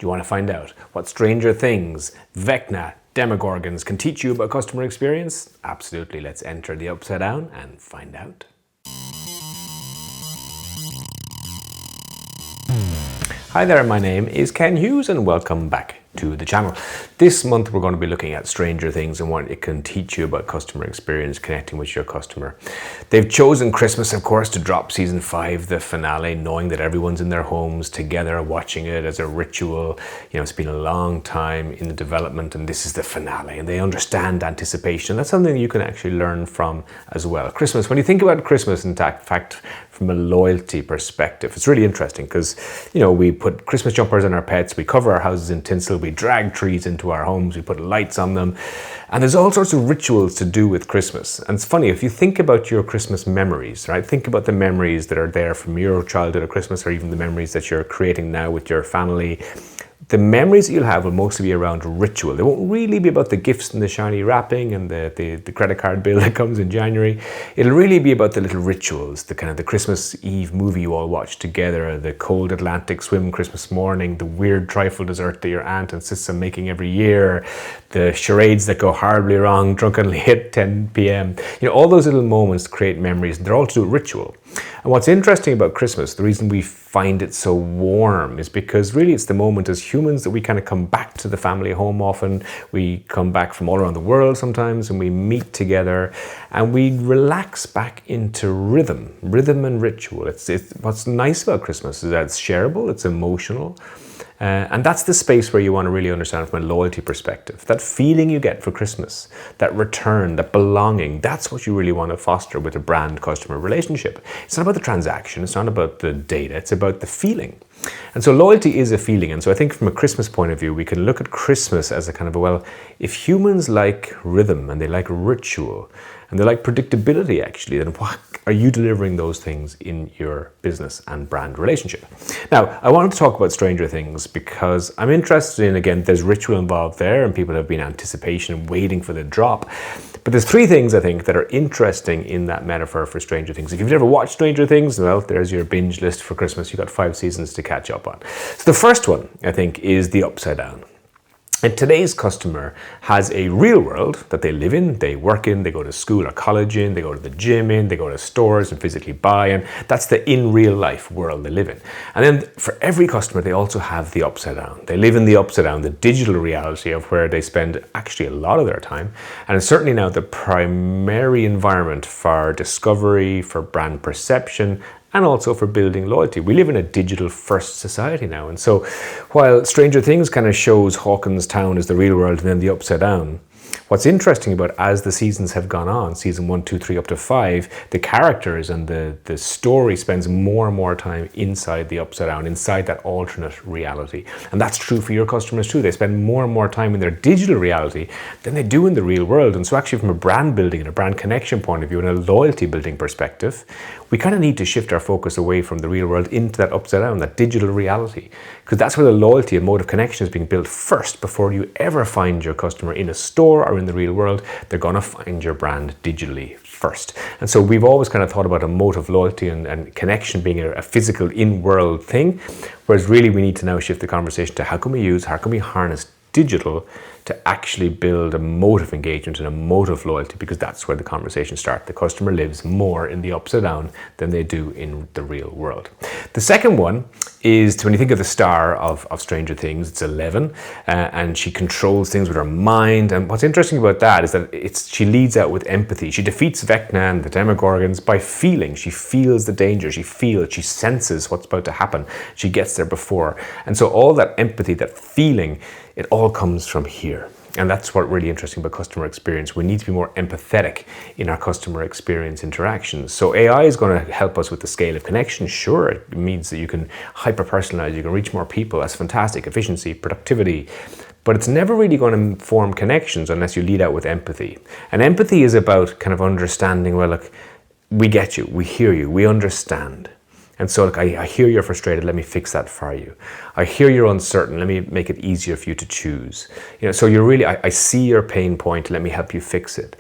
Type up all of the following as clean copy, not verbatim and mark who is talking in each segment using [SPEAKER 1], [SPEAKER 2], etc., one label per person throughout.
[SPEAKER 1] you want to find out what Stranger Things, Vecna, Demogorgons can teach you about customer experience? Absolutely. Let's enter the Upside Down and find out. Hi there, my name is Ken Hughes and welcome back to the channel. This month we're going to be looking at Stranger Things and what it can teach you about customer experience, connecting with your customer. They've chosen Christmas, of course, to drop season 5, the finale, knowing that everyone's in their homes together watching it as a ritual. You know, it's been a long time in the development and this is the finale, and they understand anticipation. That's something you can actually learn from as well. Christmas, when you think about Christmas, in fact, from a loyalty perspective, it's really interesting because, you know, we put Christmas jumpers on our pets, we cover our houses in tinsel, we drag trees into our homes, we put lights on them, and there's all sorts of rituals to do with Christmas. And it's funny, if you think about your Christmas memories, right? Think about the memories that are there from your childhood at Christmas, or even the memories that you're creating now with your family. The memories that you'll have will mostly be around ritual. They won't really be about the gifts and the shiny wrapping and the credit card bill that comes in January. It'll really be about the little rituals, the kind of the Christmas Eve movie you all watch together, the cold Atlantic swim Christmas morning, the weird trifle dessert that your aunt insists on making every year, the charades that go horribly wrong drunkenly at 10 p.m. You know, all those little moments create memories, and they're all to do with ritual. And what's interesting about Christmas, the reason we find it so warm is because really it's the moment as humans that we kind of come back to the family home often. We come back from all around the world sometimes and we meet together and we relax back into rhythm and ritual. It's what's nice about Christmas is that it's shareable, it's emotional. And that's the space where you want to really understand from a loyalty perspective. That feeling you get for Christmas, that return, that belonging, that's what you really want to foster with a brand customer relationship. It's not about the transaction, it's not about the data, it's about the feeling. And so loyalty is a feeling. And so I think from a Christmas point of view, we can look at Christmas as a kind of well, if humans like rhythm and they like ritual and they like predictability actually, then what are you delivering those things in your business and brand relationship? Now, I wanted to talk about Stranger Things because I'm interested in, again, there's ritual involved there and people have been in anticipation waiting for the drop. But there's 3 things I think that are interesting in that metaphor for Stranger Things. If you've never watched Stranger Things, well, there's your binge list for Christmas. You've got 5 seasons to catch up on. So the first one, I think, is the Upside Down. And today's customer has a real world that they live in, they work in, they go to school or college in, they go to the gym in, they go to stores and physically buy in. That's the in real life world they live in. And then for every customer, they also have the Upside Down. They live in the Upside Down, the digital reality of where they spend actually a lot of their time. And it's certainly now the primary environment for discovery, for brand perception, and also for building loyalty. We live in a digital first society now. And so while Stranger Things kind of shows Hawkins Town as the real world and then the Upside Down, what's interesting about as the seasons have gone on, season 1, 2, 3, up to 5, the characters and the story spends more and more time inside the Upside Down, inside that alternate reality. And that's true for your customers too. They spend more and more time in their digital reality than they do in the real world. And so actually from a brand building and a brand connection point of view and a loyalty building perspective, we kind of need to shift our focus away from the real world into that Upside Down, that digital reality. Because that's where the loyalty and mode of connection is being built first before you ever find your customer in a store or in the real world. They're going to find your brand digitally first. And so we've always kind of thought about a mode of loyalty and connection being a physical in-world thing, whereas really we need to now shift the conversation to how can we harness digital to actually build a mode of engagement and a mode of loyalty, because that's where the conversation starts. The customer lives more in the Upside Down than they do in the real world. The second one is when you think of the star of Stranger Things, it's 11, and she controls things with her mind. And what's interesting about that is that she leads out with empathy. She defeats Vecna and the Demogorgons by feeling. She feels the danger. She senses what's about to happen. She gets there before. And so all that empathy, that feeling, it all comes from here. And that's what really interesting about customer experience. We need to be more empathetic in our customer experience interactions. So AI is going to help us with the scale of connection. Sure, it means that you can hyper-personalize, you can reach more people. That's fantastic. Efficiency, productivity. But it's never really going to form connections unless you lead out with empathy. And empathy is about kind of understanding, well, look, we get you, we hear you, we understand. And so look, I hear you're frustrated, let me fix that for you. I hear you're uncertain, let me make it easier for you to choose. You know, so you're really, I see your pain point, let me help you fix it.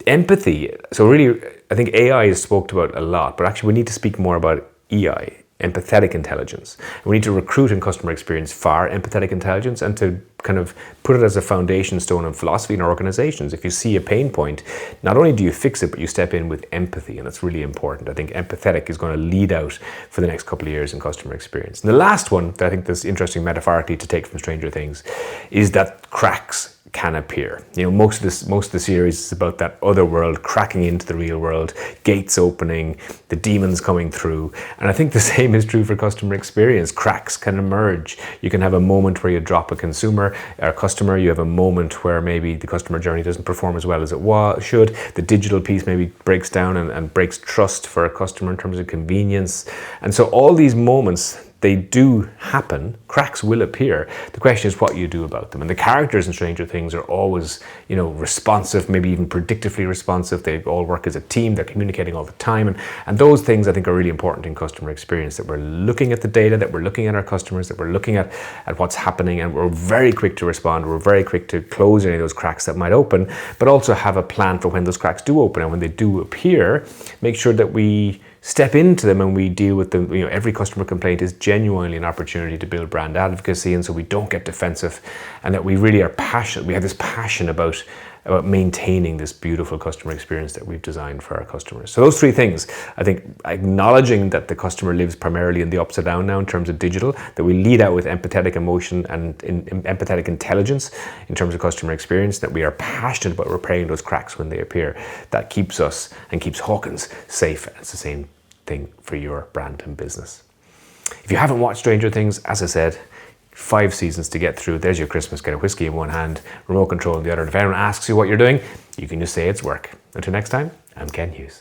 [SPEAKER 1] Empathy, so really, I think AI is spoke about a lot, but actually we need to speak more about EI. empathetic intelligence. And we need to recruit in customer experience for empathetic intelligence and to kind of put it as a foundation stone in philosophy in our organizations. If you see a pain point, not only do you fix it, but you step in with empathy, and it's really important. I think empathetic is going to lead out for the next couple of years in customer experience. And the last one that I think that's interesting metaphorically to take from Stranger Things is that cracks can appear. You know, most of the series is about that other world cracking into the real world, gates opening, the demons coming through. And I think the same is true for customer experience. Cracks can emerge. You can have a moment where you drop a consumer or customer. You have a moment where maybe the customer journey doesn't perform as well as it should. The digital piece maybe breaks down and breaks trust for a customer in terms of convenience. And so all these moments, they do happen. Cracks will appear. The question is what you do about them. And the characters in Stranger Things are always, you know, responsive, maybe even predictively responsive. They all work as a team. They're communicating all the time. And those things I think are really important in customer experience, that we're looking at the data, that we're looking at our customers, that we're looking at what's happening, and we're very quick to respond. We're very quick to close any of those cracks that might open, but also have a plan for when those cracks do open. And when they do appear, make sure that we step into them and we deal with them. You know, every customer complaint is genuinely an opportunity to build brand advocacy, and so we don't get defensive, and that we really are passionate. We have this passion about maintaining this beautiful customer experience that we've designed for our customers. So those three things, I think, acknowledging that the customer lives primarily in the upside down now in terms of digital, that we lead out with empathetic emotion and empathetic intelligence in terms of customer experience, that we are passionate about repairing those cracks when they appear. That keeps us and keeps Hawkins safe. It's the same thing for your brand and business. If you haven't watched Stranger Things, as I said, 5 seasons to get through. There's your Christmas. Get a whiskey in one hand, remote control in the other. If anyone asks you what you're doing, you can just say it's work. Until next time, I'm Ken Hughes.